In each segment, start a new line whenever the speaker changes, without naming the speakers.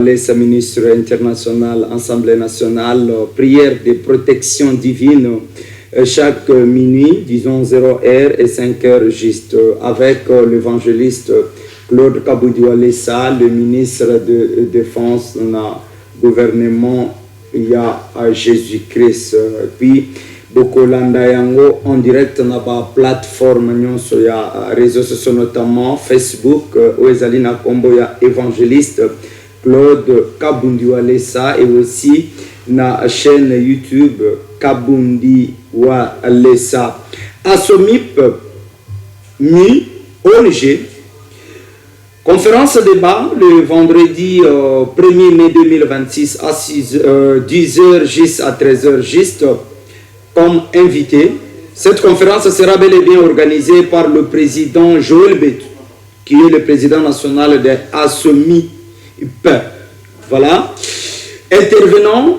Les ministres internationaux, Assemblée nationale, prière de protection divine chaque minuit, disons 0h et 5h juste, avec l'évangéliste Claude Kaboudioualessa, le ministre de Défense, le gouvernement, il y a Jésus-Christ. Puis, Bokolanda Yango en direct na ba plateforme sur les réseaux sociaux, notamment Facebook, où ils na combo ya évangéliste Claude Kaboudioualessa, et aussi na chaîne YouTube Kaboudioualessa. ASOMIP mi ONG conférence débat le vendredi 1er mai 2026 à 10h juste à 13h juste comme invité. Cette conférence sera bel et bien organisée par le président Joël Betou, qui est le président national de ASOMIP. Voilà. Intervenant,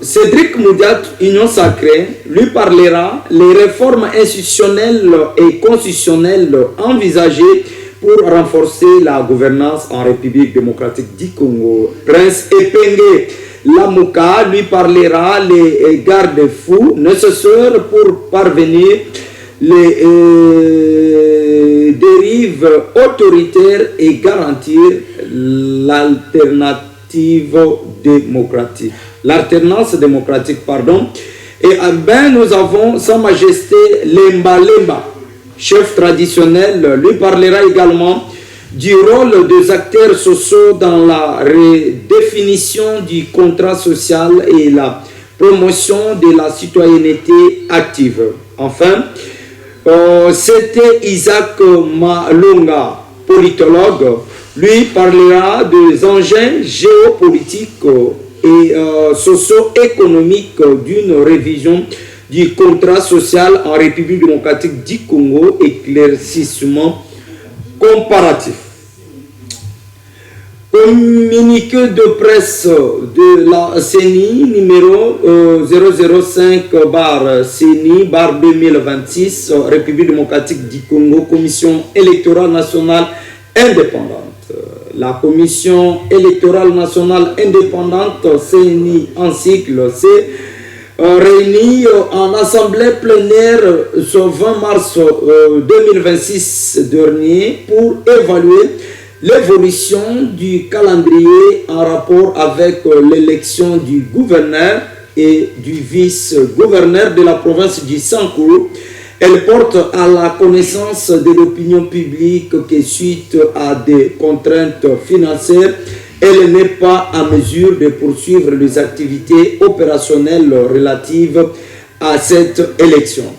Cédric Moudiat, Union Sacrée, lui parlera les réformes institutionnelles et constitutionnelles envisagées pour renforcer la gouvernance en République démocratique du Congo. Prince Epenge Lamouka lui parlera les garde-fous nécessaires pour parvenir les dérives autoritaires et garantir l'alternative démocratique. L'alternance démocratique, pardon. Et ben, nous avons Sa Majesté Lemba Lemba, chef traditionnel, lui parlera également du rôle des acteurs sociaux dans la redéfinition du contrat social et la promotion de la citoyenneté active. Enfin, c'était Isaac Malonga, politologue, lui parlera des enjeux géopolitiques et socio-économiques d'une révision du contrat social en République démocratique du Congo, éclaircissement comparatif. Communiqué de presse de la CENI numéro 005/CENI/2026, République démocratique du Congo, Commission électorale nationale indépendante. La Commission électorale nationale indépendante, CENI en cycle, c'est réunie en assemblée plénière ce 20 mars 2026 dernier pour évaluer l'évolution du calendrier en rapport avec l'élection du gouverneur et du vice-gouverneur de la province du Sankuru. Elle porte à la connaissance de l'opinion publique que suite à des contraintes financières, elle n'est pas en mesure de poursuivre les activités opérationnelles relatives à cette élection.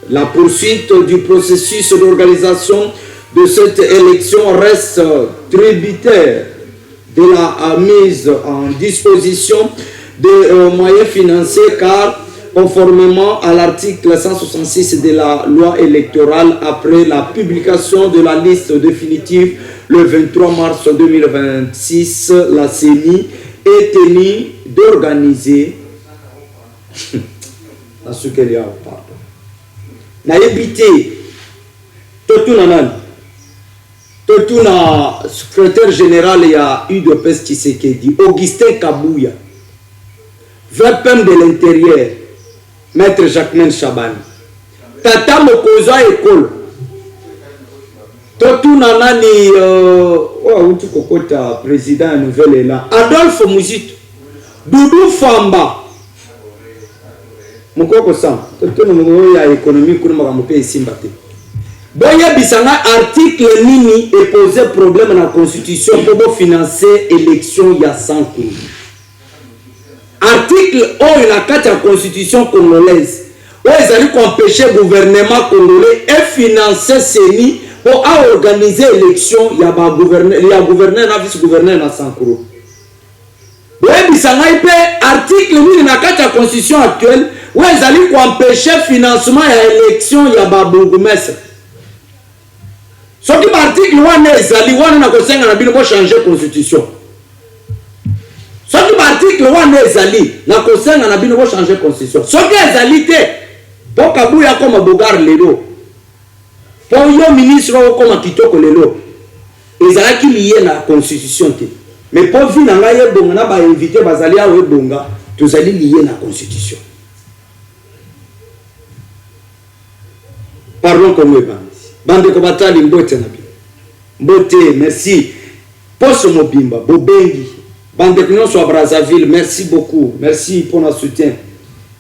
La poursuite du processus d'organisation de cette élection reste tributaire de la mise en disposition des moyens financiers, car conformément à l'article 166 de la loi électorale, après la publication de la liste définitive le 23 mars 2026, la CENI est tenue d'organiser la secrétaire, pardon. Naïbité, Totuna, secrétaire général, il y a UDPS Tshisekedi, Augustin Kabouya, VPM de l'intérieur, Maître Jacqueline Chabani, Tata Mokoza École, Totuna Nani, président nouvelle est là, Adolphe Mouzit, Doudou Famba, Mokoko Sam, Totuna Mokoya économie, Koumakamopé et Simbate. Boya Bissanga, article Nini est posé problème dans la constitution pour financer l'élection il y a 100 jours. Article O, il a 4 constitution congolaise. Où ils allaient empêcher le gouvernement congolais et financer CENI pour organiser l'élection. Il y a gouverneur, vice-gouverneur dans 100 jours. Boya Bissanga, article Nini, il a 4 constitution actuelle. Où ils allaient empêcher le financement de l'élection. Il y a bourgmestre. Ce qui l'article est changer la constitution. Ce qui l'article est changer la constitution. Ce qui est pour Kabouya comme Bogar Lelo, pour le ministre comme Kitoko Lelo, ils ont lié la constitution. Mais pour venir dans la bonga, ba invité bazali a bonga, tous allez lier la constitution. Parlons comme eux, bande ko batali mbote na bi. Mbote, merci. Poso mobimba, bobengi. Bande ko nyonso à Brazzaville, merci beaucoup. Merci pour notre soutien.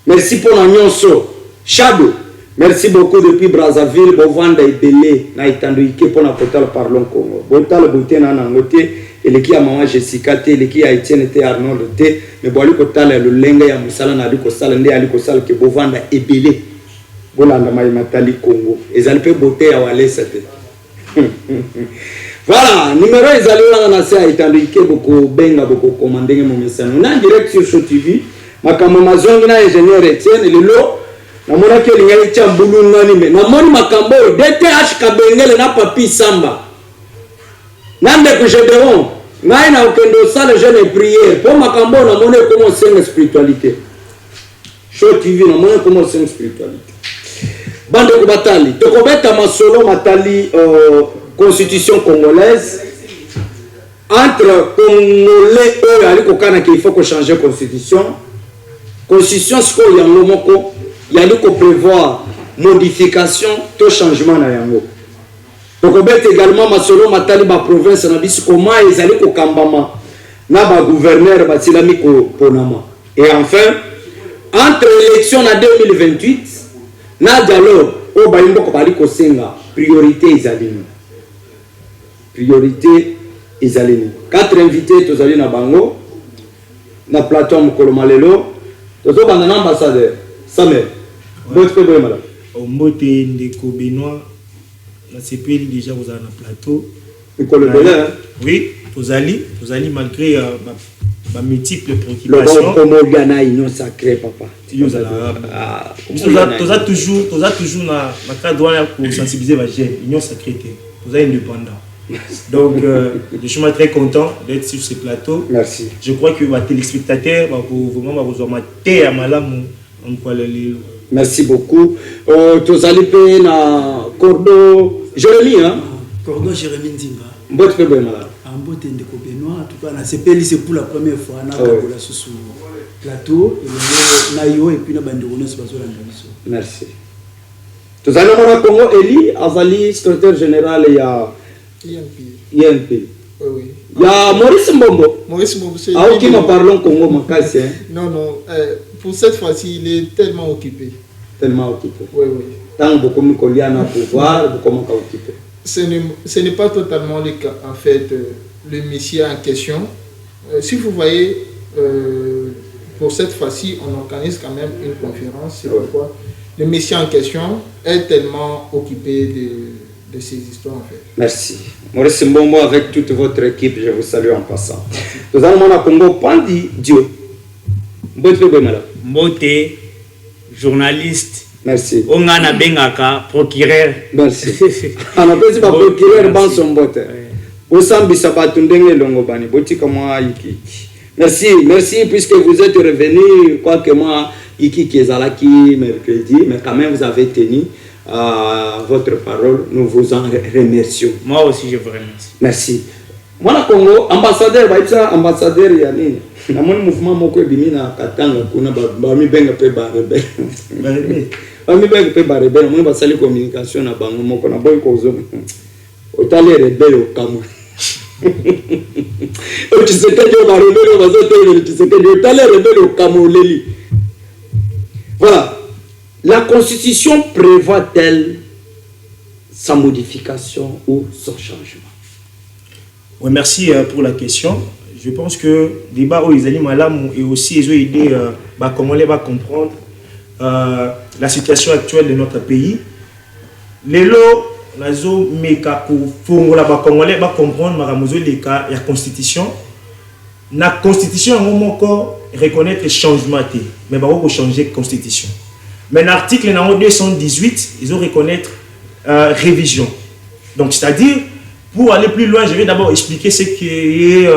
Merci pour la nyonso. Shadow, merci beaucoup depuis Brazzaville, bovanda ibele na itando ike pour na portal Parlons Congo. Botal bote na nangote, eleki ya maman Jessica te, eleki ya Etienne te, Arnold te, mais boali ko tala le lenga ya musala na aliko sala nde aliko sala ke bovanda ibele. Bolanda mai matali Congo. Ezali pe bote ya walesa te. Voilà, numéro ezali wana na se itando ike boko benga boko commandenge mo message. On est en direct sur Show TV. Makambo mazongi na ingénieur Etienne lelo na mona ke linga icha mbulu ngani me na moni makambo DTH kabengele na papi samba nande ko Gédéon ngai na okendo sala jeune prière pour makambo na mona comment c'est spiritualité. Show TV na mona comment c'est spiritualité. Bande ko batali to ko beta masolo matali constitution congolaise entre congolais et aliko kana qu'il faut que changer constitution. Constitution ce qu'il y a moko il y a ko prévoir modification to changement na yango. Donc on bet également masolo matali ba province na biso comment ils allaient ko kambama na ba gouverneur ba tilami ko ponama. Et enfin entre élection na 2028 na dialogue o ba imbo ko bali ko senga priorité izalini. Priorité izalini. 4 invités tozali na bango na plateau mokolo malelo. Tozo bandana ambassadeur Samuel. Bote pe boye madame.
Mbote ndeko Benoît na CPL déjà vous avez un plateau.
École de l'air.
Oui, tozali malgré ba multiples préoccupations.
Comme organa union sacrée papa.
Toza toujours na cadre pour sensibiliser les jeunes, union sacrée. Toza indépendant. Donc, je suis très content d'être sur ce plateau.
Merci.
Je crois que les téléspectateurs vont vraiment vous remarquer à Malam.
Merci beaucoup. Tu as allé na Cordo Jérémy, hein?
Cordo Jérémy Ndimba.
Bote pe boye malade.
Mbote ndeko Benoît. En tout cas, na CPL c'est pour la première fois na Kabola sur plateau et na yo et puis na bandirono sur bazo la biso.
Merci. Tu as allé na Congo Eli Azali secrétaire général ya INP.
Oui.
Il y a Maurice Mbombo.
Maurice Mbombo, c'est...
Ah, qui nous parlons Congo, Makassi, hein?
Non, pour cette fois-ci, il est tellement occupé.
Tellement occupé.
Oui.
Tant beaucoup de collègues à pouvoir, beaucoup de occupé.
Ce n'est pas totalement le cas, en fait, le monsieur en question. Si vous voyez, pour cette fois-ci, on organise quand même une conférence. C'est pourquoi le monsieur en question est tellement occupé de ces histoires en fait.
Merci. Maurice Mbombo avec toute votre équipe, je vous salue en passant. Nous allons à Congo Pandi Dieu.
Mbote, journaliste.
Merci.
On a bengaka procureur.
Merci. On appelle ça procureur dans son botte. Au sambi sabatundenge longo bani botika moi iki. Merci puisque vous êtes revenu quoique moi iki kezalaki mercredi mais quand même vous avez tenu votre parole, nous vous en remercions.
Moi aussi, je vous remercie.
Merci. Moi, na Congo, ambassadeur, ambassadeur, il y a un mouvement moko bimina katanga kuna bami benga pe barebe. Bami benga pe barebe, moi basali communication na bango moko na boy kozo. Otale rebelle au Cameroun. Tu sais que Dieu va rebelle au bazote, tu sais que Dieu otale rebelle au Cameroun. Voilà. La Constitution prévoit-elle sa modification ou son changement?
Oui, merci pour la question. Je pense que le débat où ils allaient malam et aussi ils ont aidé comment les va comprendre la situation actuelle de notre pays. Les lots, nazo meka pour la congolais va comprendre la constitution. La constitution encore reconnaître les changements mais va changer la constitution. Mais l'article 218, ils ont reconnaître révision. Donc, c'est-à-dire, pour aller plus loin, je vais d'abord expliquer ce qui est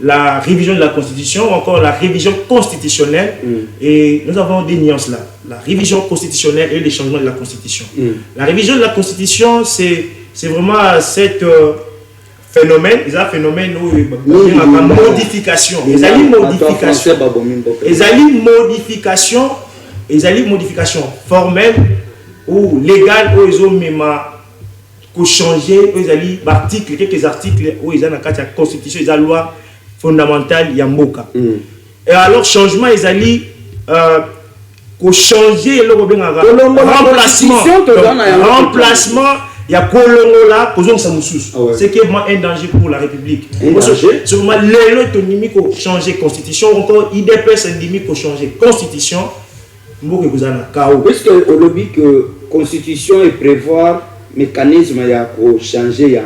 la révision de la Constitution ou encore la révision constitutionnelle. Et nous avons des nuances là. La révision constitutionnelle et les changements de la Constitution. La révision de la Constitution, c'est vraiment cette phénomène, il y a un phénomène où il y a une modification. Il y a une modification formelle ou légale où ils ont même changé, ils ont articles, quelques articles où ils ont la constitution, ils ont la loi fondamentale Yamboka. Et alors changement, ils ont changer le remplacement. Il y a Kolongola, c'est qui est un danger pour la République. C'est vraiment l'autonomie qui a changé constitution, encore IDPS endémique qui a changé constitution.
Puisque au lobby que constitution et prévoir mécanisme il y a changer il y a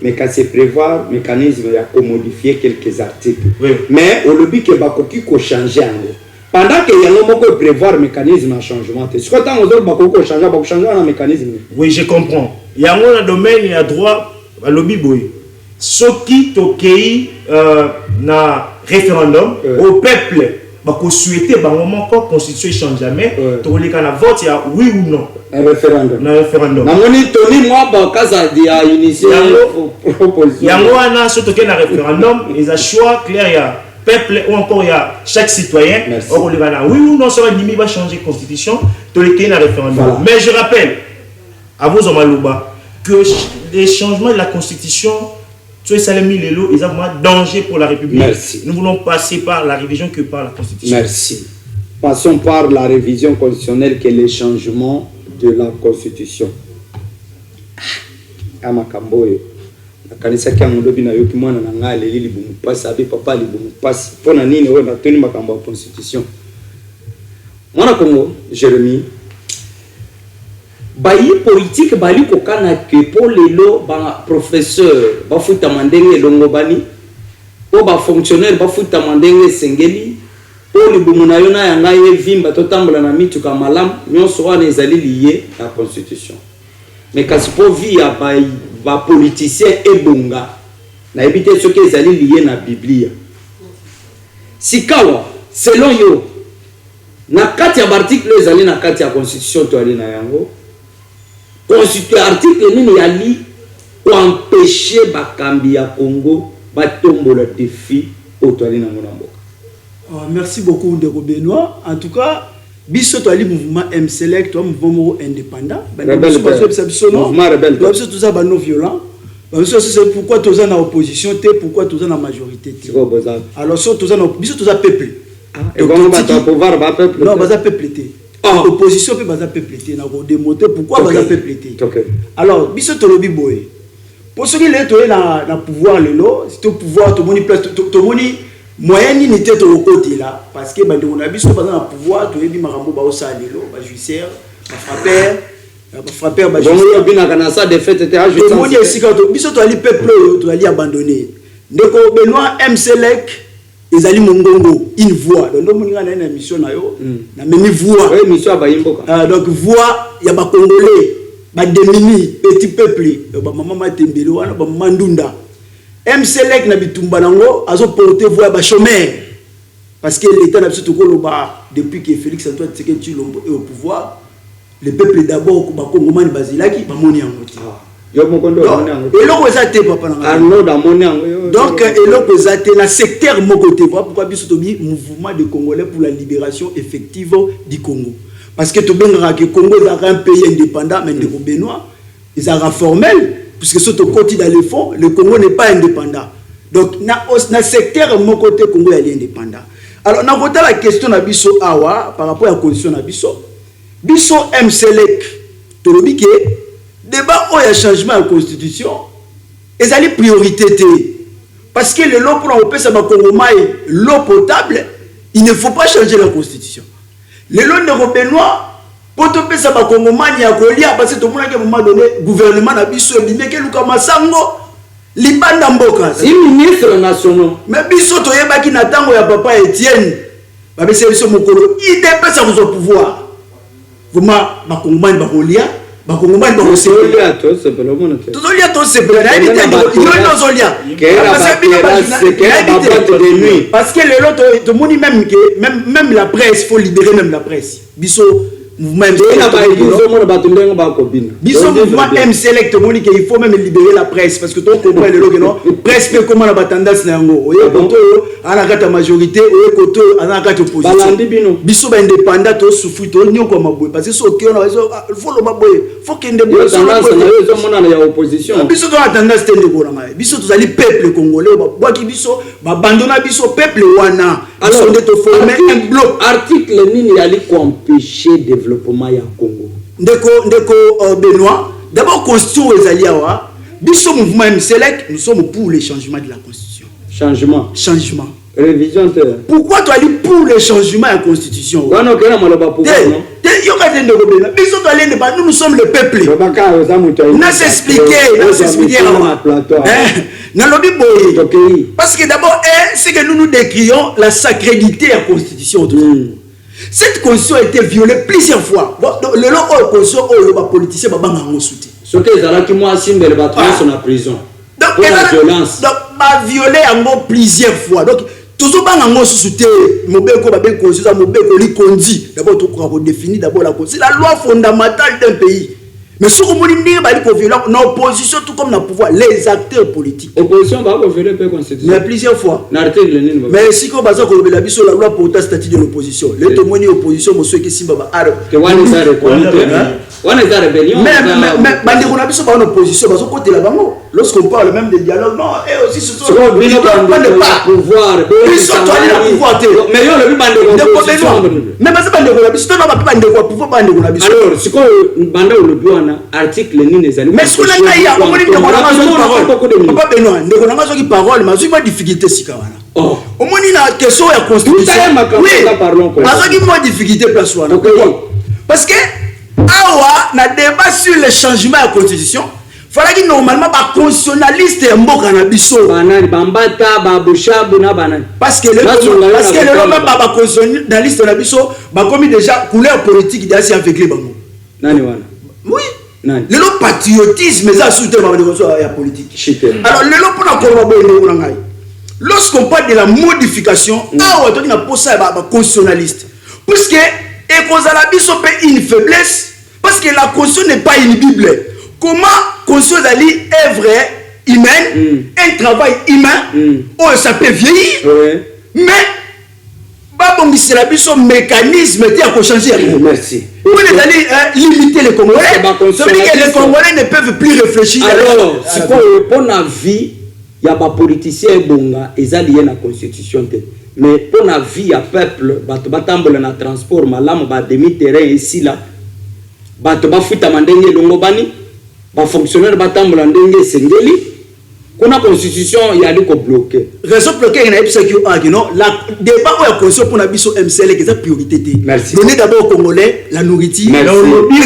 mais quand c'est prévoir mécanisme il y a modifier quelques articles. Mais au lobby que bakoki ko changer pendant que y a un prévoir mécanisme de changement. C'est quoi tant on changer un mécanisme.
Oui, je comprends. Il y a un domaine il y a droit à lobby boy. Ce qui tokei na référendum au peuple bako souhaiter ba moment quand constitution change jamais to les kana vote ya oui ou non
un référendum.
Na référendum.
Na moni Tony moi ba kaza dia initier proposition.
Yango ana so toke na référendum les a choix clair ya peuple ou encore il y a chaque citoyen on les va oui ou non ça va limiter va changer constitution to les na référendum. Voilà. Mais je rappelle à vos Omalouba que les changements de la constitution ils ont un danger pour la République.
Merci.
Nous voulons passer par la révision que par la Constitution.
Merci. Passons par la révision constitutionnelle qui est le changement de la Constitution. Amakamboyo. Kanisa kia mulobi na yoki mwana na ngale lili bumu pasi abe papa li bumu pasi. Pona nini wewe natoni makambo ya Constitution. Mwana Kongo Jérémie bayi politique bali kokana ke pour lelo ba professeur ba futa mandenge longo bani o ba fonctionnaire ba futa mandenge sengeli o libumuna yona yanga ye vimba totambola na mitu ka malam nyonso wana ezali lié la constitution mais kasi po vi ya ba politicien ebonga na ebité ce que ezali lié na biblia sikawa selon yo na kati ya article ezali na kati ya constitution to ali na yango constitution article nini yali pour empêcher bakambi ya Congo batombola défi autoali na mboka.
Merci beaucoup Ndeko Benoît. En tout cas, biso to ali mouvement M-Select, mouvement indépendant, mouvement rebelle. Tout ça non violent. C'est pourquoi tous en opposition, pourquoi tous en majorité. Alors so tous en biso tous peuple.
Et comment va pouvoir ba peuple?
Non, ba peuple. Opposition peut baza peuplé na ko démontrer pourquoi baza peuplé. Alors biso to lobi boy pour ceux qui les toé na pouvoir lelo c'est au pouvoir to moni place to moni moyen ni tete au côté là parce que bande on a biso baza na pouvoir to yebi makambo ba osa lelo ba judiciaire ba frappeur ba
judiciaire bina kana ça de fait était à
judiciaire to moni esika to biso to ali peuple to ali abandonner ndeko Benoît M-Select ezali mongongo une voix donc moni ngana na émission na yo na même voix
oui émission ba yimboka
donc voix ya ba congolais ba démunis petit peuple ba mama matembele wana ba mandunda M-Select na bitumba nango azo porter voix ba chômeur parce que l'état na biso to koloba depuis que Félix Antoine Tshisekedi Tshilombo est au pouvoir le peuple d'abord ba congomani bazilaki ba moni yango ti eloko eza te papa na donc eloko eza te na secteur moko te pourquoi biso tobi mouvement de Congolais pour la libération effective du Congo parce que tobengaka que Congo est un pays indépendant mais Ndeko Benoît ezaka formel puisque surtout côté dans le fond le Congo n'est pas indépendant donc na secteur moko te Congo est indépendant alors na kota la question na biso awa par rapport à la condition na biso M-Select tolobi que débat où il y a changement de la constitution, ils ont priorité. Parce que l'eau pour l'eau l'eau potable, il ne faut pas changer la constitution. L'eau de Benoît, pour te payer ça, il y a parce que tout le monde à un moment donné, le gouvernement a dit que Luka Massango, Libanda Mboka.
C'est ministre national.
Mais biso to yebaki na tango ya papa Etienne. Ba bese biso mokolo, il dépêche à vous au pouvoir. Vraiment bakongomani bakolia. Bakongomani bakoselia
to sepelomona te.
Tozolia to sepelomona. Parce que le lot to moni même la presse, faut libérer même la presse. Biso mouvement
Biso
mouvement M-Select, il faut même libérer la presse parce que tu comprends le non presse peut comment la tendance na yango oye koto ana kata majorité oye koto ana kata opposition biso ba indépendant to souffrir to nyoko maboy parce que so ki on faut le maboy faut qu'il ait des
tendance na ya opposition
biso to tendance tende ko na biso to zali peuple congolais ba ki biso ba bandona biso peuple wana alors de te former un bloc
article nini ali ko empêcher développement ya Congo
ndeko Benoît d'abord constitution ezali awa biso mouvement M-Select nous sommes pour le changement de la constitution changement
révision
pourquoi tu allais pour le changement de la constitution
wana okena maloba pouvoir non
yoka ndeko Benoît biso to aller nous sommes le peuple na s'expliquer na lobby boy parce que d'abord c'est que nous décrions la sacralité de la constitution. Cette constitution a été violée plusieurs fois. Le long constitution les politiciens ont soutenu.
Ce que Zalaki moi Simbe va trouver son prison.
Donc
pour la violence.
Donc a violé plusieurs fois. Donc toujours bango soutenu mobeko ba ben constitution mobeko li kondi. D'abord tu crois définir d'abord la constitution, la loi fondamentale d'un pays. Mais ce qu'on dit, c'est l'opposition, tout comme le pouvoir, les acteurs politiques.
L'opposition va violer la constitution.
Mais plusieurs fois.
Mais
si on base sur la loi pour le statut de l'opposition, les témoins de l'opposition, monsieur qui Simba a mais on a besoin de l'opposition, parce que lorsqu'on parle même de dialogue, non, et aussi ce sont
pas de pouvoir.
Ils sont allés dans le pouvoir.
Mais il y a le
mais c'est pas de pouvoir.
Alors, ce qu'on bande au bureau, article ni les animaux.
Mais ce qu'on a dit, on dit papa Benoît, on a dit parole, mais c'est pas difficulté si kawana.
Oh,
au moins il y a question de constitution. Oui, mais c'est pas difficulté place wana. Parce que awa na débat sur le changement de la constitution. Fallait que normalement ba constitutionnaliste mboka na biso
banani bambata babushabu na banani
parce que le même ba constitutionnaliste na biso ba commis déjà couleur politique d'assez avec les bango
nani wana
oui
nani
le patriotisme ça soutient ba la politique alors le lo pona ko ba boye ngai lorsqu'on parle de la modification awa to na posa ba constitutionnaliste puisque et cause la biso peut une faiblesse parce que la constitution n'est pas une bible. Comment construire œuvre humaine, un travail humain, ça peut vieillir, mais c'est la mécanisme qui a changé.
Merci.
Vous allez limiter les Congolais. Les Congolais ne peuvent plus réfléchir.
Alors, ce qu'on pour la vie, il y a des politiciens bonga, ils ont lié la constitution. Mais pour la vie, il y a peuple, il y a transport, malam, demi-terrain ici là, il y a fuita mandenge longobani. Les fonctionnaires batambola ndenge sengeli kuna constitution yali ko bloquer
raison bloquer il y a que non la débat ou la constitution pour la biso MCL qui est priorité. Donner d'abord aux Congolais la nourriture. Mais dans le but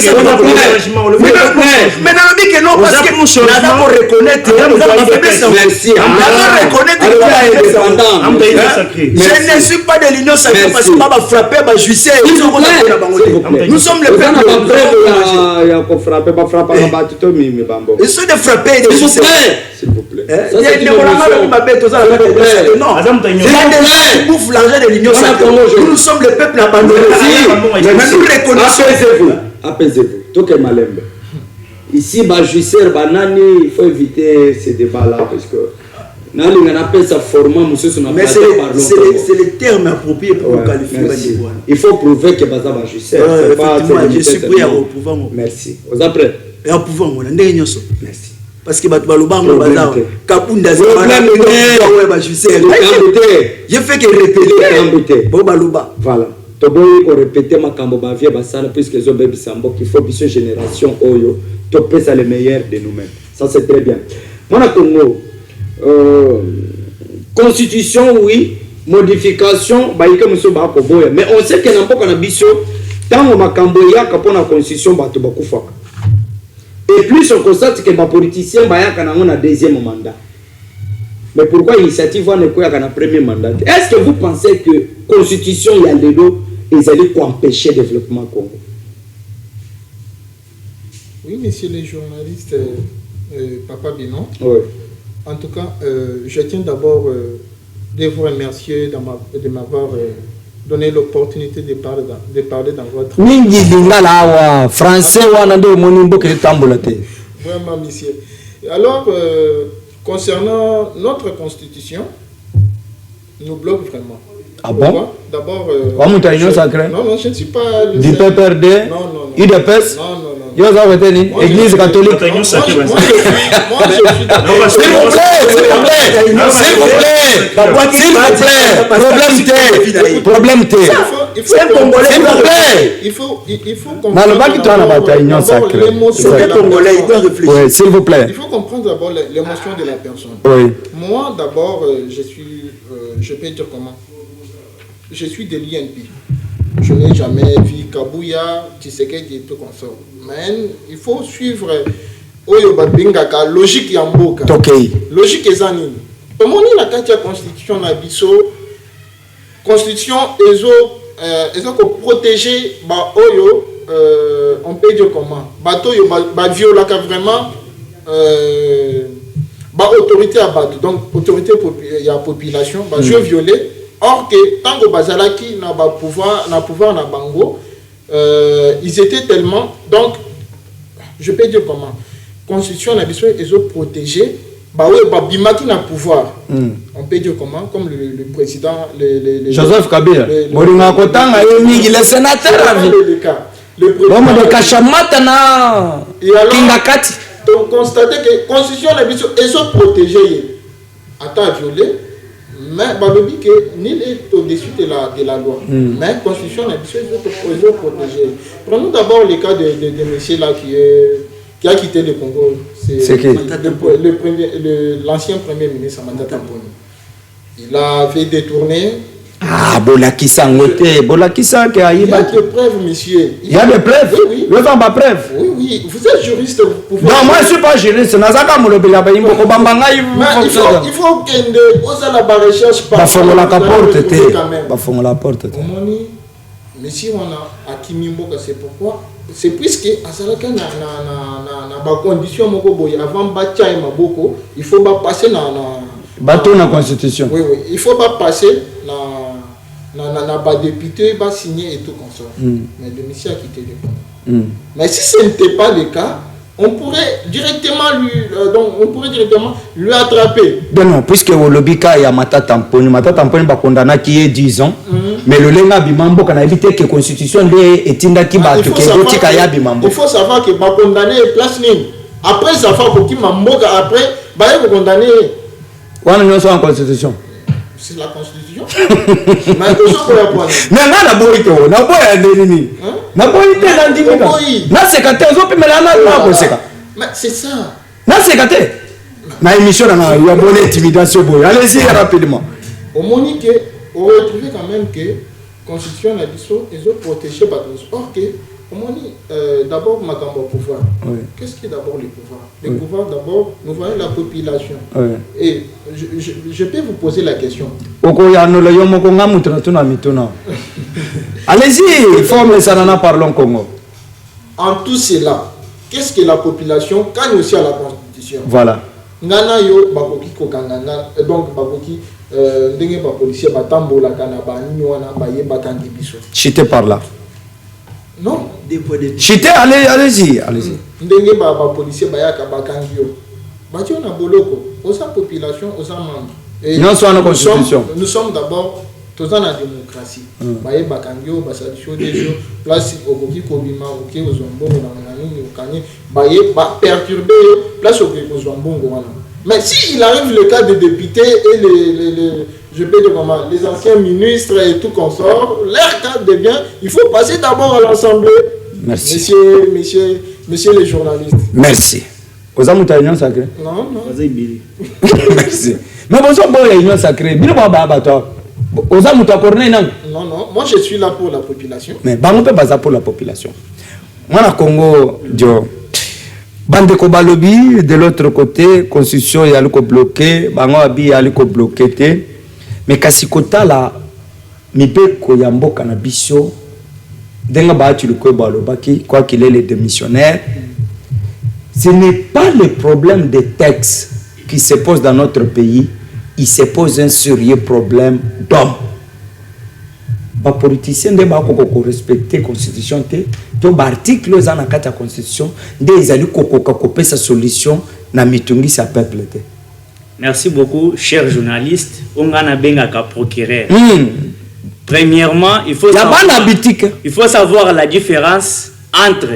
que non parce que on a reconnaître merci je ne suis pas de l'union sacrée parce que va frapper va juger nous sommes le peuple
ya ko frapper pas frapper ba tout mi bambo
ils sont de frapper de juger
s'il vous plaît
bouffe l'argent de l'union sacrée nous sommes le peuple abandonné mais nous reconnaissons
apaisez-vous toke malembe ici ba juger banani il faut éviter ces débats là parce que mais
c'est le terme approprié pour qualifier.
Il faut prouver que Baza va juger.
Je suis prêt à prouver.
Merci. Vous êtes prêts?
Et à prouver. Merci. Parce que Kapunda je fais que répéter.
Voilà. Toboyi ko répéter makambo ba vie basala puisque zo bebi sambo qu'il faut biso génération oyo to pesa le meilleur de nous-mêmes. Ça c'est très bien. Mona Congo constitution oui, modification baïka muso ba ko boya mais on sait que na mboka na biso tango makambo ya kapona constitution bato bakufa. Et plus on constate que les politiciens bayaka na ngona deuxième mandat. Mais pourquoi l'initiative ne koya na premier mandat? Est-ce que vous pensez que constitution ya lelo ils allaient empêcher le développement Congo?
Oui, messieurs les journalistes, Papa Binon.
Oui.
En tout cas, je tiens d'abord de vous remercier de m'avoir donné l'opportunité de parler dans votre...
Mingi lingala wa français wana ndo monimbo ke tambola te.
Vraiment, monsieur. Alors, concernant notre constitution, nous bloque vraiment.
Ah bon?
D'abord...
Sacré?
Non, je ne suis pas...
Du PPRD?
Non.
IDPS?
Non.
Yo ça va être Église catholique.
Moi, je suis...
S'il vous plaît. Problème T.
C'est congolais.
Il faut comprendre.
Dans le bas qui tourne la bataille, union sacrée.
C'est congolais, il doit réfléchir.
Oui, s'il vous plaît.
Il faut comprendre d'abord l'émotion de la personne.
Oui.
Moi, d'abord, je peux dire comment? Je suis de l'INP. Je n'ai jamais vu Kabouya, Tshisekedi et tout comme ça. Mais il faut suivre Oyo Babingaka, logique Yamboka. Logique Ezanini. Comment on a la constitution Nabiso? Constitution, ils ont protégé Oyo, on peut dire comment? Batoyo, viola vraiment autorité à Bato. Donc, autorité, il y a population, je violé. Or que tant que Bazalaki n'a pas pouvoir na bango, ils étaient tellement, donc je peux dire comment, constitution n'a besoin ils ont protégé, Bimaki n'a pouvoir, on peut dire comment, comme le président,
Joseph Kabila, Moringa Kotanga il est sénateur l'homme de Kachamata na Kingakati.
Donc constater que constitution n'a besoin ils ont protégé, attends violé. Mais Balobi que nul est au-dessus de la loi. Mais la constitution a besoin de protéger. Prenons d'abord le cas de monsieur là qui a quitté le Congo. C'est qui? L'ancien premier ministre Amanda Tamponi. Il avait détourné.
Ah, Bolakissa Ngote, Bolakissa qui a...
Il y a des preuves, monsieur.
Il y a des preuves?
Oui.
Vous avez des preuves?
Oui. Vous êtes juriste.
Non, moi je ne suis pas juriste. Il
faut que vous ayez la recherche par
la porte.
Monsieur, on a Akimimboka, c'est pourquoi? C'est puisque Azalaka na condition avant Batia et Maboko, il faut passer dans
bateau na constitution.
Oui, il faut pas passer na député va signer et tout comme ça. Mais le monsieur a quitté le pays. Mais si ce n'était pas le cas, on pourrait directement lui attraper.
Non, puisque au lobika ya Mata Tamponi ba condamné qui est 10 ans. Mais le lenga bimambo kana éviter que constitution de etinda ki ba to ke botika ya bimambo.
Il faut savoir que ba condamné place nini. Après ça fa ko ki mamboka après ba ko condamné.
On est en constitution.
C'est la constitution. Mais que ça pour répondre.
Na boito, na boya nini? Na boite na ndimika. Na sekate ozopimela na ko seka.
Mais c'est ça.
Na sekate. Na émission na ya bonne intimidation boy. Allez-y rapidement.
Au Monique, on retrouve quand même que constitution la biso ils ont protégé Batos. Or que au Monique d'abord makambo pouvoir. Qu'est-ce qui est d'abord le pouvoir? Le pouvoir d'abord, nous voyons la population. Et je peux vous poser la question.
Allez-y, il faut que ça n'en parlons Congo.
En tout cela, qu'est-ce que la population gagne aussi à la constitution?
Voilà.
Nana yo bakoki kokanganga donc bakoki ndenge ba policier batambola kana ba nini wana baye bakangi biso.
Chité par là.
Non,
chité, allez-y.
Ndenge ba policier bayaka bakangi yo. Batio na boloko, aux population, aux membres. Et
non, soit la constitution.
Nous sommes d'abord tous dans la démocratie. Baye bakangio, basadicho dejo, place okoki kobima, oké ozombo na nini okanye, baye ba perturber place okoki ozombo wana. Mais si il arrive le cas des députés et je peux dire comment, les anciens ministres et tout consort, leur cas devient, il faut passer d'abord à l'Assemblée.
Merci.
Messieurs les journalistes.
Merci. Vous avez une union sacrée?
Non.
Merci. Mais vous avez une union sacrée.
Non. Moi, je suis là pour la population.
Mais on peut pas pour la population. Moi, au Congo, Bande Kobalobi, de l'autre côté, constitution y a bloqué, Bango Abi y a bloqué. Mais Kassikota là, Mipe Koyambo Kanabisho, Denga Batu le Kobalobaki, quoi qu'il ait les démissionnaires, ce n'est pas le problème des textes qui se posent dans notre pays, il se pose un sérieux problème d'hommes. les politiciens ne peuvent respecter la constitution. Donc, l'article dans la constitution, ils ont sa solution dans le peuple.
Merci beaucoup, cher journaliste. On a un procureur. Premièrement, il faut savoir la différence entre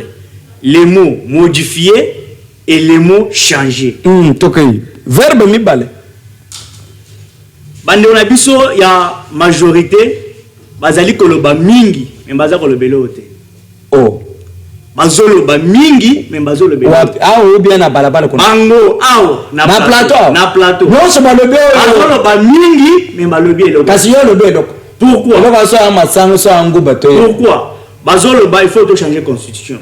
les mots modifiés et les mots changés.
Verbe mi balé.
Bande on a biso ya majorité bazali koloba mingi mais baza koloba lote.
Oh.
Bazolo ba mingi mais bazolo belo.
Ah ou bien na balabala ko.
Bango awo
na plateau.
Na plateau.
Non c'est ba lobe.
Bazolo ba mingi mais ba lobe lote.
Kasi yo lobe donc.
Pourquoi?
On va so amasango so ango bato.
Pourquoi? Bazolo ba il faut to changer constitution.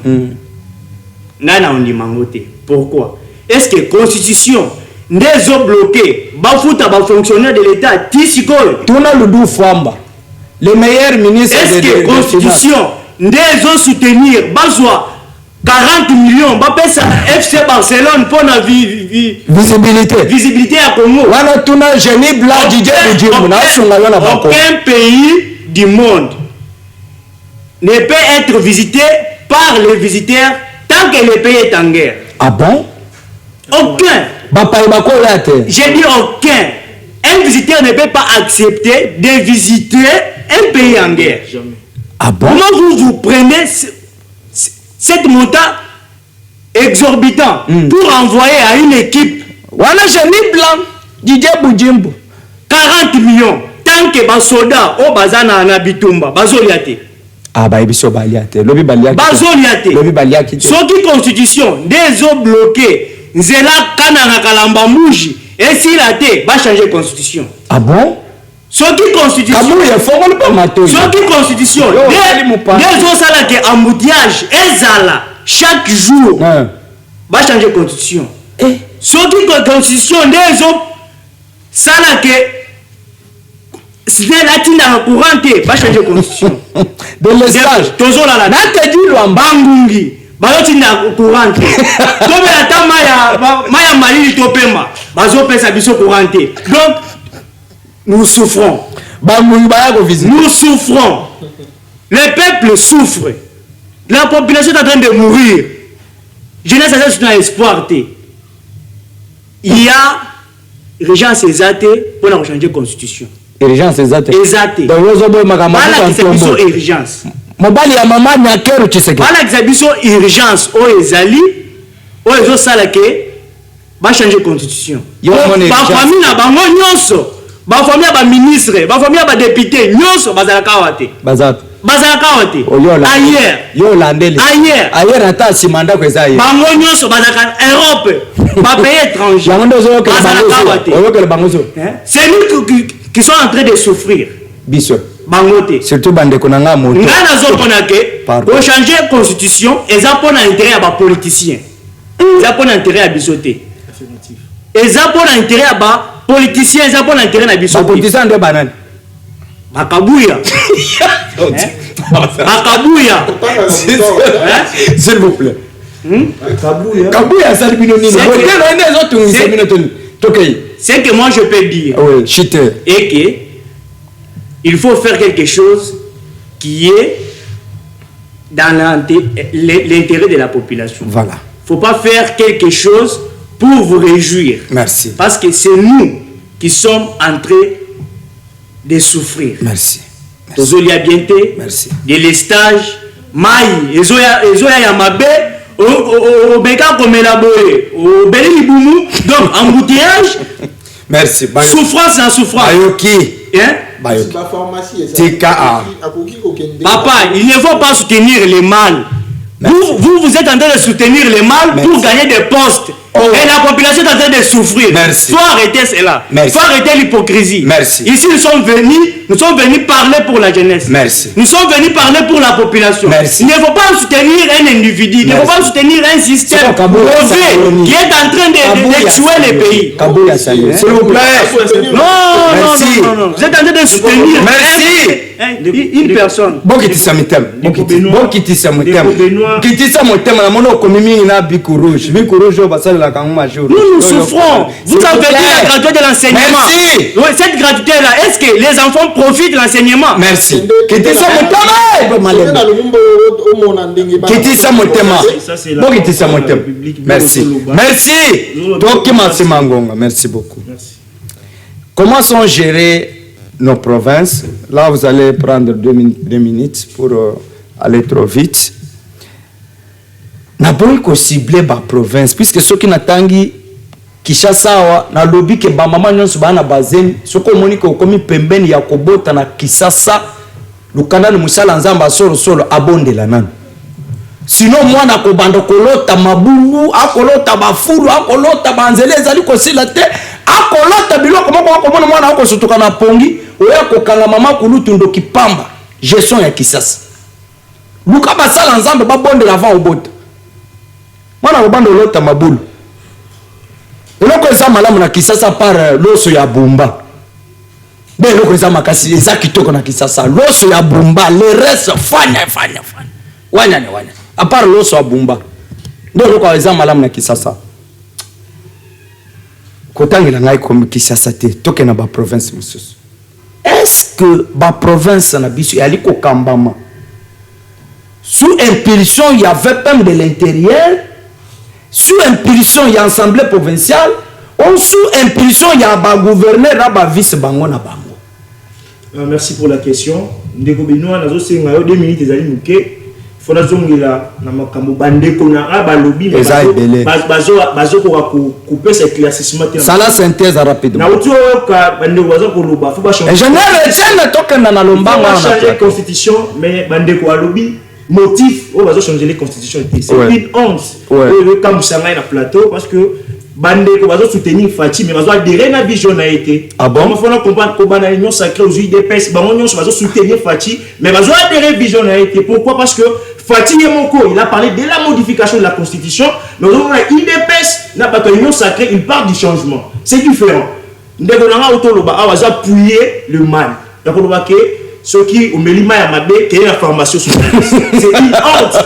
Nana on dit mangote. Pourquoi? Est-ce que constitution n'est bloqué bafuta ba fonctionnaire de l'état tisikoy
tuna ludu famba le meilleur ministre
est-ce que constitution n'est soutenir bazwa 40 millions ba pesa FC Barcelone pour la visibilité à Congo
wana tuna génie blanc DJ na sunga yona ba
aucun pays du monde ne peut être visité par les visiteurs tant que le pays est en guerre.
Ah bon?
Aucun. J'ai dit aucun. Un visiteur ne peut pas accepter de visiter un pays en guerre.
Jamais.
Ah bon?
Comment vous prenez cette montant exorbitant pour envoyer à une équipe
voilà génie blanc Didier Boudjimbo
40 millions tant que les soldats au bazana na bitumba bazoliate.
Ah bah ibiso baliate lobi baliate
bazoliate
lobi baliate
so qui constitution des eaux bloquées nzela kana na kalamba muji et si la té va changer constitution.
Ah bon?
So qui constitution
Kabuya faut pas mato
so qui constitution des eaux sala que embouteillage ezala chaque jour va changer constitution. So qui constitution des eaux sala que c'est la tinda courant va changer constitution.
De l'estage
tozola la
nate dit
bangungi bazotinda courant tobe ata maya malili topema bazopesa biso courant. Donc nous souffrons. Nous souffrons. Le peuple souffre. La population est en train de mourir. Jeunesse a espoir. Il y a urgence exate pour la changer la constitution.
Urgence exate.
Exate. Urgence.
Mobali ya mama nyakeru chiseke.
Bala kisabiso urgence o ezali o ezo sala ke ba changer constitution. Ba famille na bango nyonso, ba famille ba ministre, ba famille ba député nyonso bazala kawate. Bazala kawate. Ailleurs.
Yo landeli. Ailleurs ata simanda ko ezaye.
Bango nyonso bazala Europe, ba pays étranger. Bazala kawate. C'est nous qui sont en train de souffrir.
Biso.
Bangote.
Surtout bande konanga moto.
Ngana zo konake pour changer constitution et ça pour intérêt à ba politiciens. Ça pour intérêt à bisoté.
Affirmatif.
Et ça pour intérêt à ba politiciens, ça pour intérêt à bisoté.
Ba politiciens de banane.
Makabuya. Makabuya.
S'il vous plaît.
Kabuya.
Kabuya ça bino nini.
C'est que moi je peux dire.
Oui, cheater.
Et que il faut faire quelque chose qui est dans l'intérêt de la population.
Voilà.
Il ne faut pas faire quelque chose pour vous réjouir.
Merci.
Parce que c'est nous qui sommes en train de souffrir.
Merci.
Merci. De l'estage, maï, ezoya yamabe, au beka comme élaboré, au beli liboumou, donc embouteillage.
Merci.
Souffrance en souffrance.
Bayoki.
Hein? Papa, il ne faut pas soutenir les mâles. Vous êtes en train de soutenir les mâles pour gagner des postes. Et la population est en train de souffrir.
Merci.
Il faut arrêter cela. Il faut arrêter l'hypocrisie.
Merci.
Ici, nous sommes venus parler pour la jeunesse.
Merci.
Nous sommes venus parler pour la population.
Merci.
Il ne faut pas soutenir un individu. Il ne faut pas soutenir un système mauvais qui est en train de tuer les pays.
S'il vous plaît.
Non. Vous êtes en train de soutenir.
Merci.
une personne.
Bon qui tisse mitem. Bon qui tisse mitem. Qui tisse mitem na mono komimi na biku rouge. Biku rouge va ça la kanguma jour.
Nous souffrons. Vous avez dit la gratuité de l'enseignement.
Merci.
Oui, cette gratuité là, est-ce que les enfants profitent de l'enseignement?
Merci. Qui tisse mitem. Qui tisse mitem. Bon qui tisse mitem. Merci. Merci. Donc merci Mangonga. Merci beaucoup.
Merci.
Comment sont gérées nos provinces? Là, vous allez prendre 2 minutes pour aller trop vite. N'a pas eu ciblé la province, puisque ceux qui n'attendent Kishasa, na lobby que ba maman nyonso ba na bazen, ce qu'on monique comme pembeni ya kobota na Kisasa, lukanda ni musala nzamba solo abonde la nan. Sinon moi na kobanda kolota mabulu, akolota bafuru, akolota banzele ezali kosila te, akolota biloko moko akomona mwana akosutuka na pongi, oya kokanga mama kulutu ndo kipamba, gestion ya Kisasa. Luka basala nzamba ba bonde la va obota. Mwana kobanda olota mabulu. Eloko eza malamu na Kisasa par loso ya bumba. Be eloko eza makasi eza kitoko na Kisasa. Loso ya bumba, le reste fanya. Wanya. A part loso ya bumba. Ndio eloko eza malamu na Kisasa. Kotangela ngai comme Kisasa te, toke na ba province mususu. Est-ce que ba province na biso yali ko kambama? Sous impulsion, il y avait même de l'intérieur. Sous impulsion, il y a l'Assemblée provinciale. Ou sous impulsion, il y a un gouverneur, un vice-bango na bango.
Merci pour la question. Ndeko Benoît, nous avons 2 minutes. Il faut que bandeko na abalobi bazo couper ce classissement.
Ça la synthèse rapidement.
Na utoka bandeko bazo koloba faut pas changer.
Général Etienne toka na lombanga
na changer constitution mais bandeko alobi motif on va changer les constitutions. C'est une honte. Le camp Shanghai na plateau parce que bandeko bazo soutenir Fati mais bazo adhérer na vision na été.
Ah bon?
Il faut comprendre que bana union sacrée aux UDPS bango nyonso bazo soutenir Fati mais bazo adhérer vision na été. Pourquoi? Parce que Fati Yemoko, il a parlé de la modification de la constitution, mais on a IDPS, n'a pas l'union sacrée, il parle du changement. C'est différent. Nous avons appuyé le mal. Donc on va que ceux qui ont mis l'image à Mabé, qui est la formation sur la c'est une honte.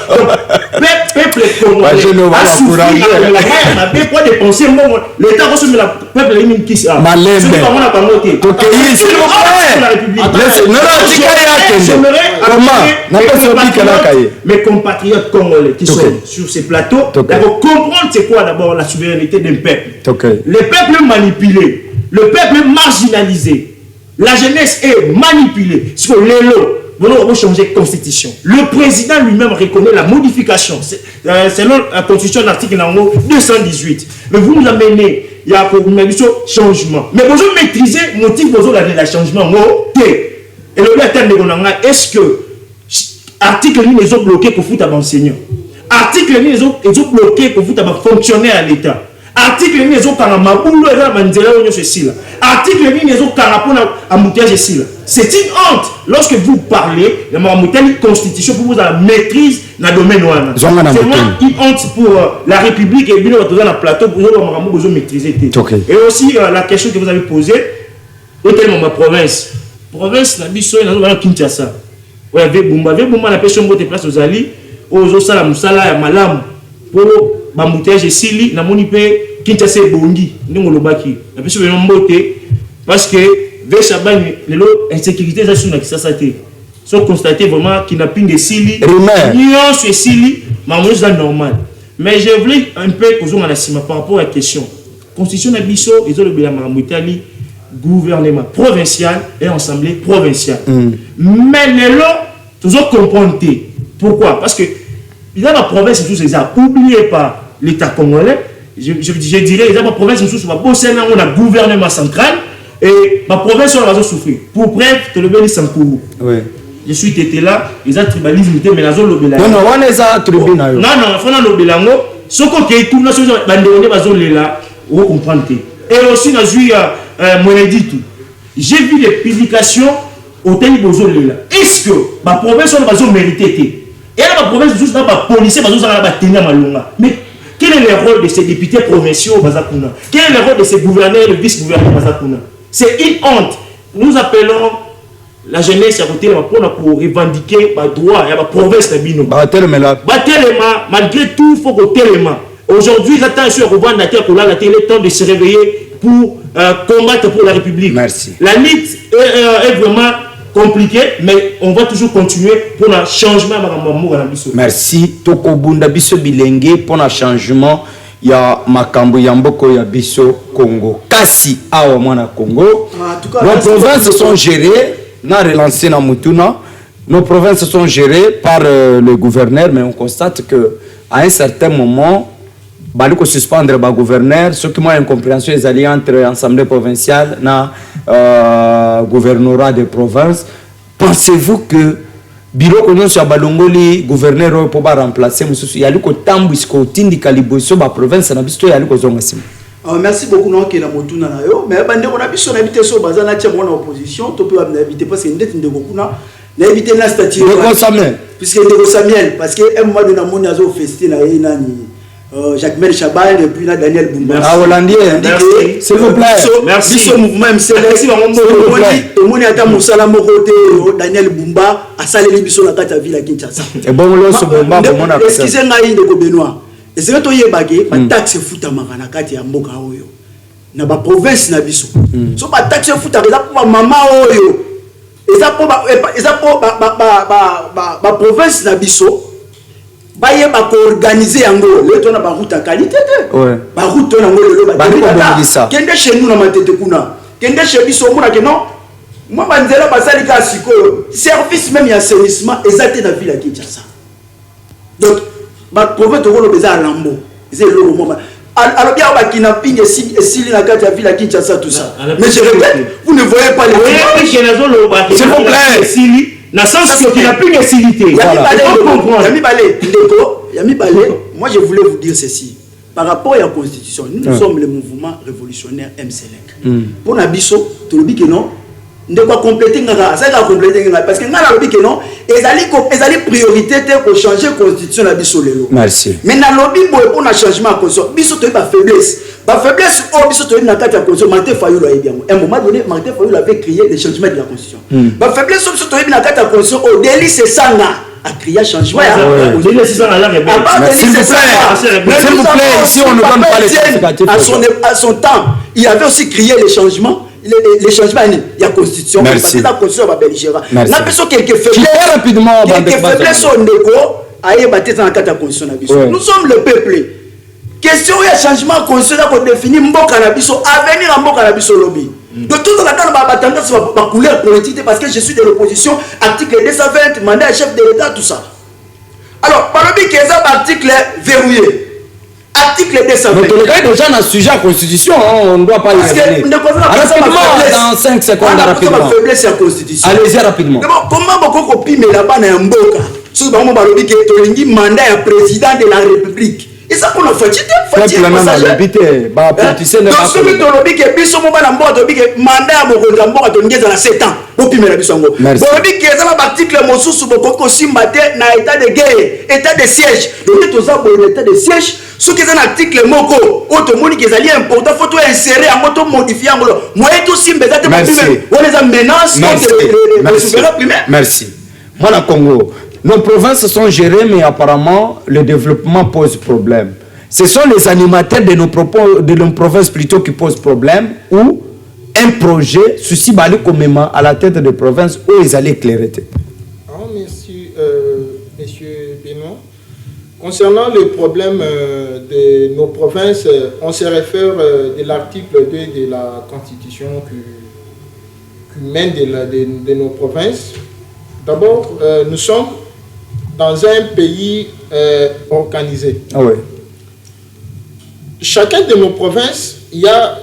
Peuple congolais a souffert avec la guerre à Mabé pour dépenser l'État reçoit le peuple de qui s'est
malin.
C'est pas mon apparenté.
Donc s'il vous plaît,
mes compatriotes congolais qui sont sur ces plateaux, d'abord comprendre c'est quoi d'abord la souveraineté d'un peuple. Le peuple manipulé, le peuple marginalisé, la jeunesse est manipulée. Sur les lots, on va changer de constitution. Le président lui-même reconnaît la modification. Selon la constitution de l'article 218. Mais vous nous amenez, il y a un changement. Mais vous maîtrisez le motif de la changement. Et le terme de est-ce que article ils ont bloqué pour foutre à l'enseignant. Article ils ont bloqué pour foutre à fonctionnaire à l'État. Article ils ont caramaboulou et la mandela on ceci là. Article ils ont carapona embouteillage ceci là. C'est une honte lorsque vous parlez de la constitution pour vous la maîtrise dans le domaine noir. C'est vraiment une honte pour la République et bien dans le plateau pour vous besoin maîtriser. Et aussi la question que vous avez posée, notamment ma province na biso na Kinshasa. Ouais, Vebumba na pêche mbote place aux ali, aux sala musala ya malamu. Pour bambouteillage sili na moni pe Kinshasa bongi ndingo lobaki. Na pêche mbote parce que ve Chabani lelo insécurité za sur na Kinshasa te. Sont constaté vraiment qu'il n'a plus de sili. Union sur sili, maman c'est normal. Mais je voulais un peu causer en assima par rapport à la question. Constitution na biso ils ont le bela mamutali gouvernement provincial et assemblée provinciale. Mais les lots, toujours comprendre. Pourquoi? Parce que dans la province, tout ça, oubliez pas l'État congolais. Je dirais, dans la province, on a un gouvernement central et la province, on va souffrir. Pour preuve, tu le bénis sans cours. Je suis été là, ils ont tribalisme, mais la zone lobby. Non,
on est à tribunal.
Non, il faut un lobby. Ce qui est tout, on comprend. Et aussi, j'ai vu des publications au Télé Bozolela. Est-ce que ma province va mériter? Et la province juste dans la police va tenir malonga. Mais quel est le rôle de ces députés provinciaux au Bazakuna? Quel est le rôle de ces gouverneurs et le vice-gouverneur au Bazakuna? C'est une honte. Nous appelons la jeunesse à côté pour revendiquer les droits et la province de Bino. Malgré tout, il faut que téléma. Aujourd'hui, j'attends sur la terre pour la télé, temps de se réveiller pour combattre pour la République.
Merci.
La lutte est vraiment compliquée, mais on va toujours continuer pour le changement.
Merci. Toko Bunda Biso Bilenge pour le changement. Il y a Makambo Yamboko ya Biso Congo. Kasi Awa Mwana Congo. Nos provinces sont gérées. Na relancé na Mutuna. Nos provinces sont gérées par le gouverneur, mais on constate que à un certain moment, il faut suspendre le gouverneur. Ce qui m'a incompréhension, les alliés entre l'Assemblée provinciale et gouvernorat de province. Pensez-vous que Biro Konon sur Balongoli, gouverneur pour remplacer il y a eu que Tambu isko tindi kalibo sur la province na bisto ya ko zonga sim.
Merci beaucoup non que na motuna na yo mais bande on a biso na habité so bazana tia mon opposition to peut habiter parce que ndeti ndeko kuna na habiter na statut puisque ndeko Samuel parce que un mois de na moni azo fester na ye nani Jacques Mel Chabal et puis là Daniel Bumba.
Ah Hollandais, s'il vous plaît.
Merci. Ce mouvement MC. Merci tout le monde a dans Moussala Mokote Daniel Bumba a salé biso na kata ville à Kinshasa.
Et bon le ce Bumba pour mon appel.
Excusez ngai ndeko Benoît. Et c'est to yebage ba taxe futa makana kati ya mboka oyo. Na ba province na biso. So ba taxe futa za pour mama oyo. Eza pour ba province na biso. Baye ba organiser yango le to na ba route à qualité ba route na ngolo ba kende chez nous na matete kuna kende chez biso mona que non moi banzela basali ka siko service même ya assainissement exacté na ville à Kinshasa donc ba province to ngolo beza lambo c'est le moment alors bien ba kidnapping et na carte ya ville à Kinshasa tout ça mais je répète vous ne voyez pas les
s'il vous plaît na sens que tu n'as plus d'utilité.
Yami Balé, moi je voulais vous dire ceci. Par rapport à la Constitution, nous sommes le mouvement révolutionnaire MCLEC. Pour Nabiso, tu le dis que non, ne pas compléter parce que nous avons dit que non, ils allaient priorité pour changer la Constitution de Nabiso.
Merci.
Mais dans le lobby pour un changement de la Constitution, Biso tu pas faiblesse. La faiblesse, Biso tu dans la Constitution, Martin Fayou l'a bien. À un moment donné, Martin Fayou avait créé les changements de la Constitution. La faiblesse, Biso tu dans la Constitution, au délit c'est ça à créer changement.
S'il vous plaît, si on ne donne pas les certificats.
À son temps, il avait aussi créé les changements. Les changements, il y a la Constitution. Parce que la Constitution va belligérant. On a besoin de quelques faiblesses au négo, à y battre dans la Constitution. Nous sommes le peuple. Question il y a changement de Constitution pour définir Mboka Nabiso, avenir à Mboka Nabiso lobby. De tout dans la tendance, ma couleur politique, parce que je suis de l'opposition, article 220, mandat à chef de l'État, tout ça. Alors, par le biais qu'il y a un article verrouillé. Article 220.
Mais tu es déjà dans le sujet de la Constitution, on ne doit pas y revenir. Dans 5 secondes, rapidement. Allez-y rapidement.
Comment beaucoup copient là-bas dans Mboka? Si vous avez dit que tu as un mandat à président de la République. Et ça pour nous fatiguer. Donc, ce que tu as dit que mandat à Mboka, tu as 7 ans. Vous pouvez me dire
merci.
Vous avez dit que l'article Mossous, état de guerre, état de siège. Donc, tu as état de siège. Ce qui est un article Moko, automoni qui est important, il faut insérer en moto modifier. Moi, tout si
merci. Voilà Congo. Nos provinces sont gérées, mais apparemment, le développement pose problème. Ce sont les animateurs de nos provinces plutôt qui posent problème, ou un projet, ceci va aller comme à la tête de province, où ils allaient éclairer.
Merci, monsieur Benoît. Concernant le problème de nos provinces, on se réfère de l'article 2 de la Constitution qui mène de nos provinces. D'abord, nous sommes dans un pays organisé.
Ah ouais.
Chacun de nos provinces, il y a